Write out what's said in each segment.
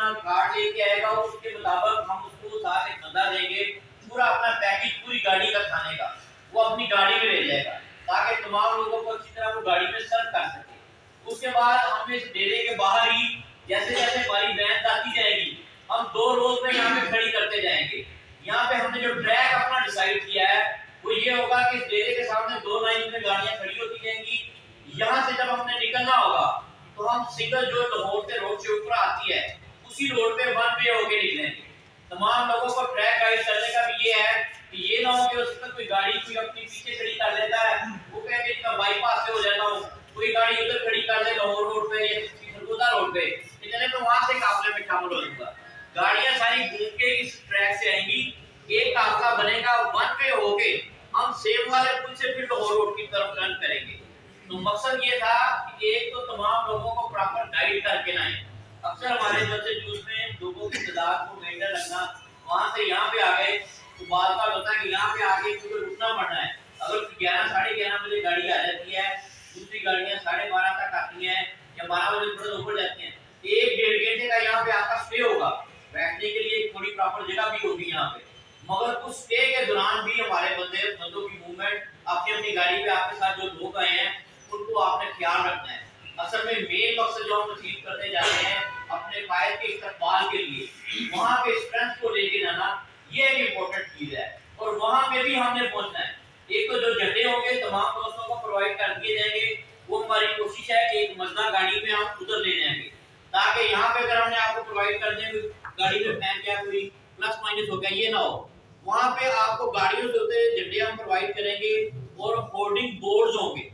اپنا کارڈ لے کے آئے گا اس کے مطابق ہم اس کو ساتھ ایک بندہ دیں گے پورا اپنا پیکج پوری گاڑی کا کھانے کا وہ اپنی گاڑی میں لے جائے گا تاکہ تمام لوگوں کو اچھی طرح وہ گاڑی میں سرو کر سکے. اس کے بعد ہم اس ڈیرے کے باہر ہی جیسے جیسے ہماری وین آتی جائے گی ہم 2 روز میں یہاں پہ کھڑی کرتے جائیں گے. یہاں پہ ہم نے جو ٹریک اپنا ڈیسائیڈ کیا ہے وہ یہ ہوگا کہ اس ڈیرے کے سامنے 2 لائن میں گاڑیاں کھڑی ہوتی جائیں گی. یہاں سے جب ہم نے نکلنا ہوگا تو ہم سنگل جو لاہور سے روڈ سے اوپر آتی ہے اسی روڈ پہ 1 وے ہو کے نکلیں گے. تمام لوگوں کو ٹریک گائیڈ کرنے کا بھی یہ ہے کہ یہ نہ ہو کہ اس میں کوئی گاڑی کوئی اپنی پیچھے کھڑی کر لیتا ہے وہ کہے کہ میں بائی پاس سے ہو جاتا ہوں کوئی گاڑی ادھر کھڑی کر لے لاہور روڈ پہ یا سرگودا روڈ پہ اتنے میں وہاں سے قافلے میں شامل ہو جاؤں گا. گاڑیاں ساری گھوم کے اس ٹریک سے آئیں گی ایک قافلہ بنے گا 1 وے ہو کے ہم سیم والے پل سے پھر لاہور روڈ کی طرف رن کریں گے. تو مقصد یہ تھا کہ ایک تو تمام لوگوں کو پراپر گائیڈ کر کے لائیں. اکثر ہمارے جلسے جلوس میں لوگوں کی تعداد کو مینٹین رکھنا وہاں سے یہاں پہ آ گئے تو بعض بار ہوتا ہے کہ یہاں پہ آ کے کیونکہ رکنا پڑنا ہے. اگر 11 ساڑھے 11 بجے گاڑی آ جاتی ہے دوسری گاڑیاں 12:30 تک آتی ہیں یا 12 بجے تھوڑا اوپر جاتی ہیں 1-1.5 گھنٹے کا یہاں پہ آپ کا اسٹے ہوگا بیٹھنے کے لیے تھوڑی پراپر جگہ بھی ہوگی یہاں پہ. مگر اس اسٹے کے دوران بھی ہمارے بندوں کی موومنٹ اپنی گاڑی پہ آپ کے ساتھ جو لوگ آئے ہیں ان کو آپ نے خیال رکھنا ہے. اصل میں مین مقصد جو ہم تفصیل کرنے جا رہے ہیں اپنے قائد کے استقبال کے لیے وہاں پہ اسٹرینتھ کو لے کے جانا یہ ایک امپورٹنٹ چیز ہے اور وہاں پہ بھی ہم نے پہنچنا ہے. ایک تو جو جھنڈے ہوں گے تمام دوستوں کو پرووائڈ کر دیے جائیں گے وہ ہماری کوشش ہے کہ ایک مزدہ گاڑی میں ہم ادھر لے جائیں گے تاکہ یہاں پہ اگر ہم نے آپ کو پرووائڈ کر دیں گاڑی میں پھینک کیا کوئی پلس مائنس ہو گیا یہ نہ ہو. وہاں پہ آپ کو گاڑیوں سے ہوتے جھنڈے ہم پرووائڈ کریں گے اور ہورڈنگ بورڈز ہوں گے.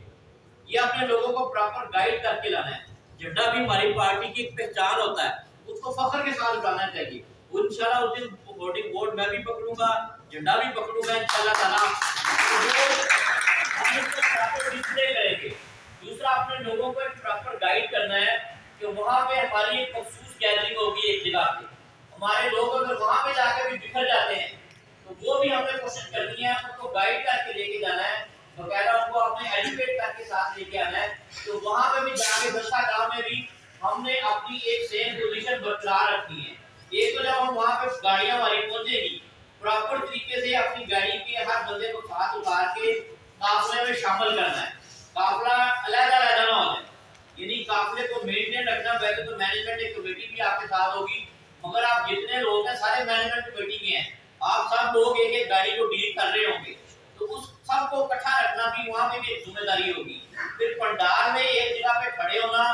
یہ اپنے لوگوں کو پراپر گائیڈ کر کے لانا ہے. جھنڈا بھی ہماری پارٹی کی ایک پہچان ہوتا ہے اس کو فخر کے ساتھ اٹھانا چاہیے. انشاءاللہ اس دن ہورڈنگ بورڈ میں بھی پکڑوں گا جھنڈا بھی پکڑوں گا انشاءاللہ تعالی. ہم اس کو پراپر ڈسپلے کریں گے. دوسرا اپنے لوگوں کو ایک پراپر گائیڈ کرنا ہے کہ وہاں پہ ہماری ایک مخصوص گیدرنگ ہوگی ایک جگہ پہ. ہمارے لوگ اگر وہاں پہ جا کے بھی بکھر جاتے ہیں تو وہ بھی ہمیں کوشش کرنی ہے ان کو گائیڈ کر کے لے کے جانا ہے باقاعدہ ان کو اپنے ایجوکیٹ کر کے ساتھ لے کے آنا ہے. تو وہاں پہ بھی جا کے دستہ گاہ میں بھی ہم نے اپنی ایک سیم پوزیشن برقرار رکھنی ہے. ایک تو جب ہم وہاں پہ گاڑیاں ہماری پہنچے گی پراپر طریقے سے اپنی گاڑی کے ہر بندے کو ساتھ اتار کے قافلے میں شامل کرنا ہے. قافلہ علیحدہ علیحدہ نہ ہو جائے یعنی قافلے کو مینٹین رکھنا. پہلے تو مینجمنٹ ایک کمیٹی بھی آپ کے ساتھ ہوگی مگر آپ جتنے لوگ ہیں سارے مینجمنٹ کمیٹی کے ہیں آپ سب لوگ ایک ایک گاڑی کو ڈیل کر رہے ہوں گے تو اس سب کو اکٹھا رکھنا بھی وہاں پہ بھی ایک ذمہ داری ہوگی. پھر پنڈال میں ایک جگہ پہ کھڑے ہونا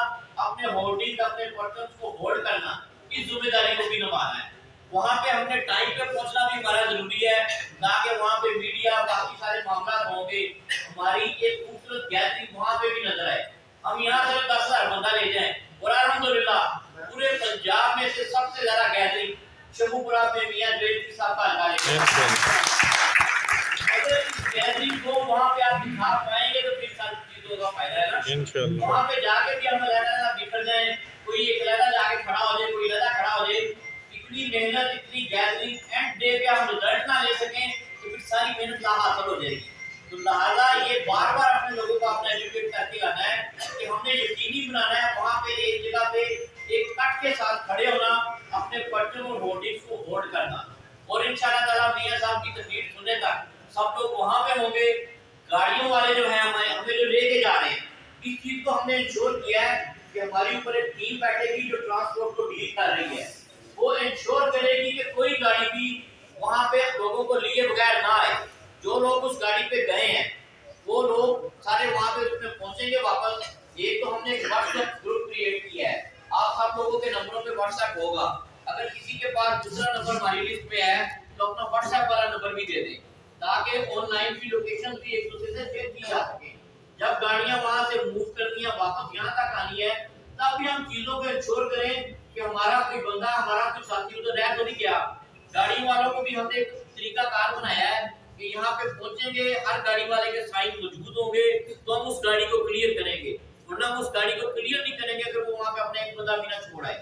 اپنے ہولڈنگ اپنے پرسنز کو ہولڈ کرنا اس ذمہ داری کو بھی نبھانا ہے. وہاں پہ ہم نے ٹائم پہ پہنچنا بھی ہمارا ضروری ہے تاکہ وہاں پہ میڈیا باقی سارے معاملات ہوں گے ہماری ایک خوبصورت گیدرنگ وہاں پہ بھی نظر آئے. ہم یہاں سے 10,000 بندہ لے جائیں اور الحمدللہ پورے پنجاب میں سے سب سے زیادہ گیدرنگ شموپورہ میں میاں جویل صاحب کا حلقہ ہے. اگر اس گیدرنگ کو وہاں پہ آپ دکھا پائیں گے تو پھر ساری چیزوں کا فائدہ ہے نا انشاءاللہ. وہاں پہ جا کے بھی ہم علیحدہ بکھر جائیں کوئی ایک علیحدہ جا کے کھڑا ہو جائے کوئی علیحدہ کھڑا ہو جائے اتنی محنت اتنی گیدرنگ اینڈ ڈے پہ ہم رزلٹ نہ لے سکیں تو پھر ساری محنت لا حاصل ہو جائے گی. تو لہٰذا یہ بار بار اپنے لوگوں کو اپنا ایجوکیٹ کر کے لانا ہے کہ ہم نے یقینی بنانا ہے وہاں پہ ایک جگہ پہ ایک کٹ کے ساتھ کھڑے ہونا اپنے پرچم اور ہولڈنگز کو ہولڈ کرنا اور انشاءاللہ تعالیٰ میاں صاحب کی تقریر سننے تک سب لوگ وہاں پہ ہوں گے. گاڑیوں والے جو ہیں ہمیں جو لے کے جا رہے ہیں اس چیز کو ہم نے انشور کیا ہے کہ ہماری اوپر ایک ٹیم بیٹھے گی جو ٹرانسپورٹ کو ڈیل کر رہی ہے وہ انشور کرے گی کہ کوئی گاڑی بھی وہاں پہ لوگوں کو لیے بغیر نہ آئے. جو لوگ اس گاڑی پہ گئے ہیں وہ لوگ سارے وہاں پہ اس میں پہنچیں گے واپس. ایک تو ہم نے ایک واٹس ایپ گروپ کریٹ کیا ہے آپ سب لوگوں کے نمبروں پہ واٹس ایپ ہوگا. اگر کسی کے پاس دوسرا نمبر ہماری لسٹ پہ ہے تو اپنا واٹس ایپ والا نمبر بھی دے دیں تاکہ آن لائن کی لوکیشن بھی ایک دوسرے سے چیک کی جا سکے. جب گاڑیاں وہاں سے موو کرنی ہے واپس یہاں تک آنی ہے تب بھی ہم چیزوں کو انشور کریں کہ ہمارا کوئی بندہ ہمارا کوئی ساتھی ادھر رہ تو نہیں گیا. گاڑی والوں کو بھی ہم نے ایک طریقہ کار بنایا ہے کہ یہاں پہ پہنچیں گے ہر گاڑی والے کے سائن موجود ہوں گے تو ہم اس گاڑی کو کلیئر کریں گے ورنہ ہم اس گاڑی کو کلیئر نہیں کریں گے اگر وہ وہاں پہ اپنا ایک بندہ بھی نہ چھوڑ آئے.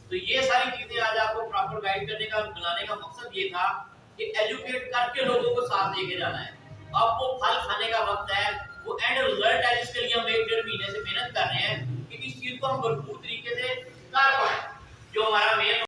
تو یہ ساری چیزیں آج آپ کو پراپر گائیڈ کرنے کا بنانے کا مقصد یہ تھا کہ ایجوکیٹ کر کے لوگوں کو ساتھ لے کے جانا ہے. اب وہ پھل کھانے کا وقت ہے وہ اینڈ رزلٹ ہے جس کے لیے ہم 1-1.5 مہینے سے محنت کر رہے ہیں کہ اس چیز کو ہم بھرپور طریقے سے کر پائیں.